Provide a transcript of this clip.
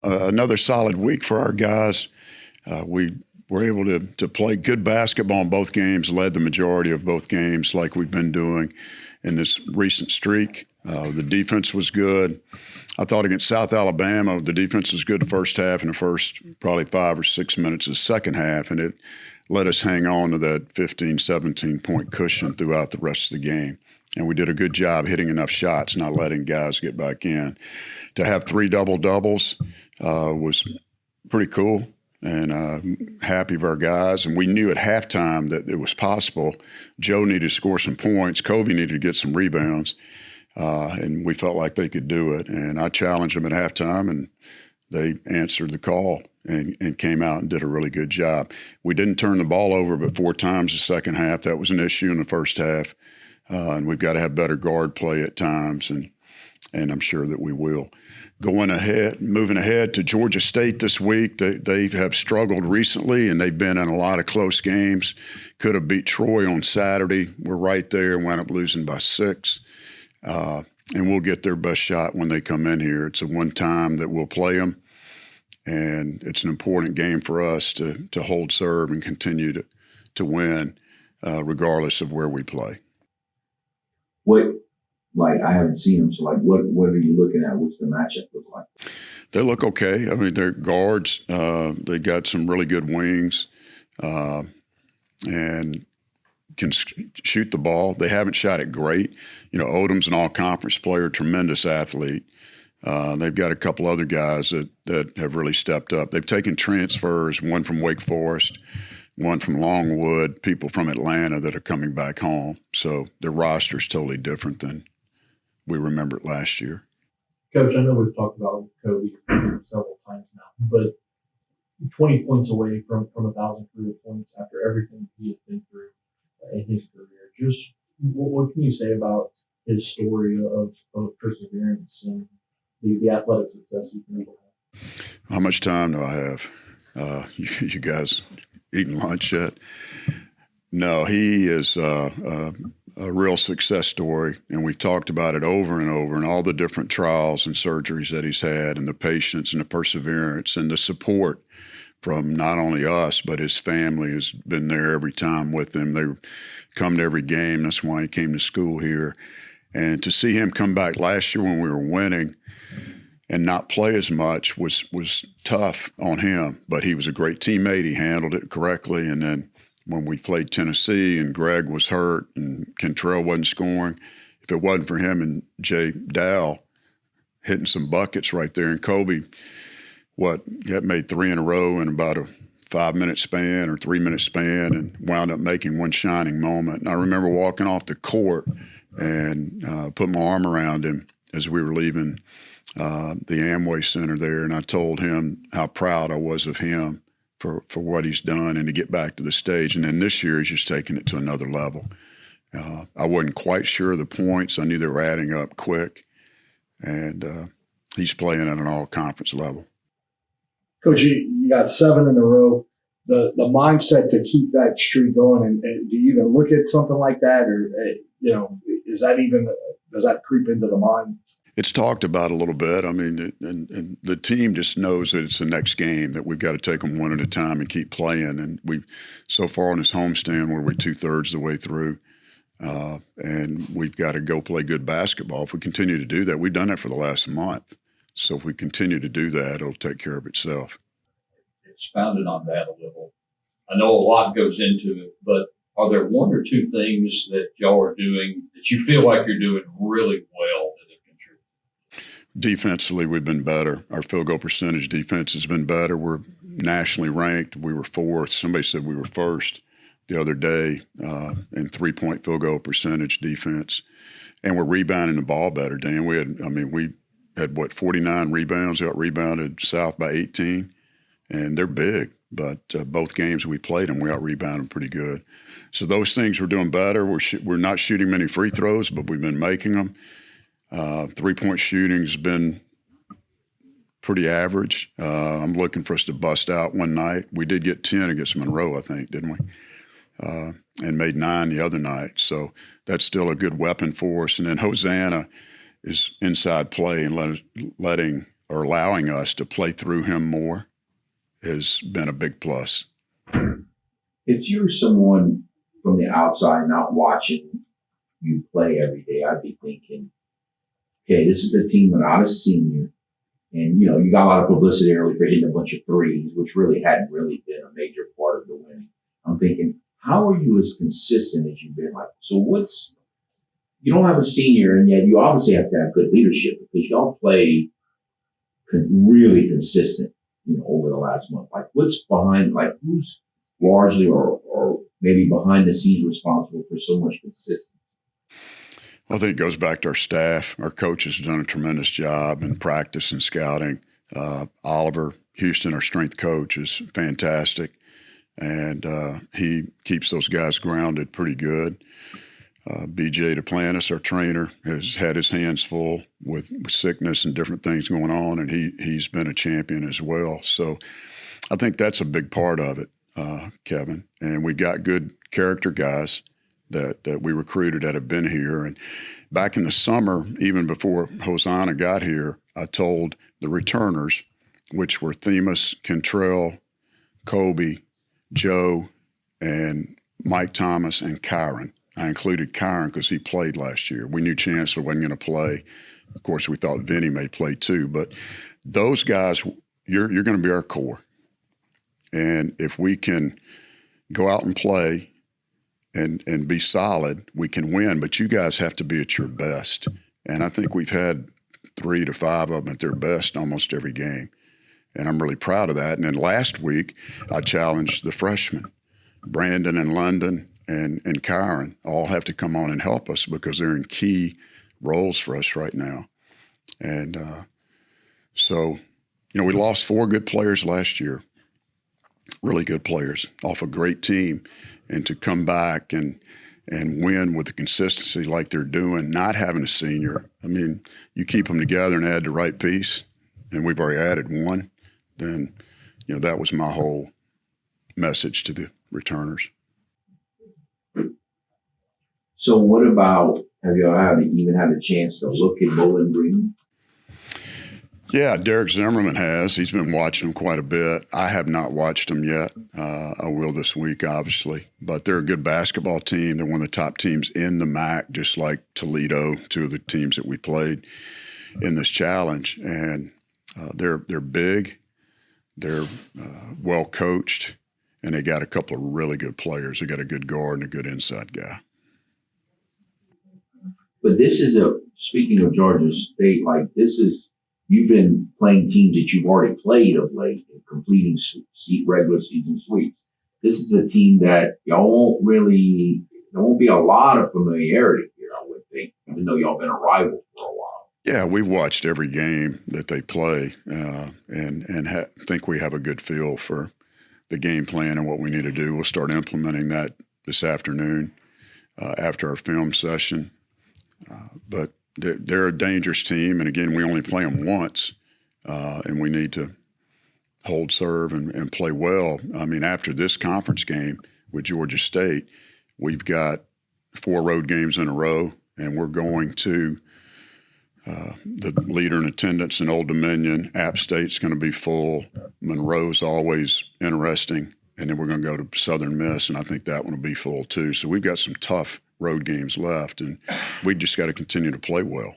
Another solid week for our guys. We were able to play good basketball in both games, led the majority of both games like we've been doing in this recent streak. The defense was good. I thought against South Alabama, the defense was good the first half and the first probably 5 or 6 minutes of the second half, and it let us hang on to that 15, 17-point cushion throughout the rest of the game. And we did a good job hitting enough shots, not letting guys get back in. To have 3 double-doubles was pretty cool, and happy of our guys. And we knew at halftime that it was possible. Joe needed to score some points. Kobe needed to get some rebounds, and we felt like they could do it. And I challenged them at halftime, and they answered the call and came out and did a really good job. We didn't turn the ball over but 4 times the second half. That was an issue in the first half. And we've got to have better guard play at times, and I'm sure that we will. Moving ahead to Georgia State this week, they have struggled recently, and they've been in a lot of close games. Could have beat Troy on Saturday. We're right there and wound up losing by 6. And we'll get their best shot when they come in here. It's a one time that we'll play them, and it's an important game for us to hold serve and continue to win regardless of where we play. I haven't seen them, so what are you looking at? What's the matchup look like? They look okay. I mean, they're guards. They got some really good wings, and can shoot the ball. They haven't shot it great. Odom's an all-conference player, tremendous athlete. They've got a couple other guys that have really stepped up. They've taken transfers, one from Wake Forest, one from Longwood, people from Atlanta that are coming back home. So their roster is totally different than we remember it last year. Coach, I know we've talked about Kobe several times now, but 20 points away from 1,000 career points after everything he has been through in his career. Just what can you say about his story of perseverance and the athletic success he's been able to have? How much time do I have? You guys eating lunch yet? No, he is a real success story, and we've talked about it over and over, and all the different trials and surgeries that he's had, and the patience and the perseverance and the support from not only us, but his family has been there every time with him. They come to every game. That's why he came to school here. And to see him come back last year when we were winning and not play as much was tough on him. But he was a great teammate. He handled it correctly. And then when we played Tennessee and Greg was hurt and Cantrell wasn't scoring, if it wasn't for him and Jay Dow hitting some buckets right there, and Kobe, made 3 in a row in about a 5-minute span or 3-minute span, and wound up making one shining moment. And I remember walking off the court and put my arm around him as we were leaving the Amway Center there, and I told him how proud I was of him for what he's done and to get back to the stage. And then this year he's just taking it to another level. I wasn't quite sure of the points. I knew they were adding up quick, and he's playing at an all-conference level. Coach, you got 7 in a row. The mindset to keep that streak going, and do you even look at something like that, or does that creep into the mind? It's talked about a little bit. I mean, and the team just knows that it's the next game, that we've got to take them one at a time and keep playing. And so far on this homestand, we're 2/3 the way through, and we've got to go play good basketball. If we continue to do that, we've done that for the last month. So if we continue to do that, it'll take care of itself. Expounded on that a little. I know a lot goes into it, but are there 1 or 2 things that y'all are doing that you feel like you're doing really well that have contributed? Defensively, we've been better. Our field goal percentage defense has been better. We're nationally ranked. We were 4th. Somebody said we were 1st the other day in 3-point field goal percentage defense. And we're rebounding the ball better, Dan. We had 49 rebounds. We out-rebounded South by 18, and they're big. But both games we played them, we out-rebounded them pretty good. So those things we're doing better. We're not shooting many free throws, but we've been making them. 3-point shooting's been pretty average. I'm looking for us to bust out one night. We did get 10 against Monroe, I think, didn't we? And made 9 the other night. So that's still a good weapon for us. And then Hosanna is inside play and letting or allowing us to play through him more has been a big plus. If you're someone from the outside not watching you play every day, I'd be thinking, okay, this is a team without a senior. And, you got a lot of publicity early for hitting a bunch of threes, which really hadn't really been a major part of the winning. I'm thinking, how are you as consistent as you've been? Like, so you don't have a senior, and yet you obviously have to have good leadership because y'all play really consistent, over the last month. Like, what's behind, like, who's largely or maybe behind the scenes responsible for so much consistency? I think it goes back to our staff. Our coach has done a tremendous job in practice and scouting. Oliver Houston, our strength coach, is fantastic, and he keeps those guys grounded pretty good. BJ Duplantis, our trainer, has had his hands full with sickness and different things going on, and he's been a champion as well. So I think that's a big part of it, Kevin. And we got good character guys that we recruited that have been here. And back in the summer, even before Hosanna got here, I told the returners, which were Themis, Cantrell, Kobe, Joe, and Mike Thomas, and Kyron. I included Kyron because he played last year. We knew Chancellor wasn't going to play. Of course, we thought Vinny may play too. But those guys, you're going to be our core. And if we can go out and play and be solid, we can win. But you guys have to be at your best. And I think we've had 3 to 5 of them at their best almost every game. And I'm really proud of that. And then last week, I challenged the freshmen, Brandon and London and Kyron, all have to come on and help us because they're in key roles for us right now. And so, we lost 4 good players last year, really good players off a great team. And to come back and win with the consistency like they're doing, not having a senior, I mean, you keep them together and add the right piece, and we've already added one, then, that was my whole message to the returners. So what about, have you even had a chance to look at Bowling Green? Yeah, Derek Zimmerman has. He's been watching them quite a bit. I have not watched them yet. I will this week, obviously. But they're a good basketball team. They're one of the top teams in the MAC, just like Toledo, 2 of the teams that we played in this challenge. And they're big. They're well coached, and they got a couple of really good players. They got a good guard and a good inside guy. But this is speaking of Georgia State, you've been playing teams that you've already played of late and completing regular season sweeps. This is a team that y'all there won't be a lot of familiarity here, I would think, even though y'all been a rival for a while. Yeah, we've watched every game that they play and think we have a good feel for the game plan and what we need to do. We'll start implementing that this afternoon after our film session. But they're a dangerous team, and again, we only play them once, and we need to hold serve and play well. I mean, after this conference game with Georgia State, we've got 4 road games in a row, and we're going to the leader in attendance in Old Dominion. App State's going to be full. Monroe's always interesting, and then we're going to go to Southern Miss, and I think that one will be full too. So we've got some tough road games left, and we just got to continue to play well.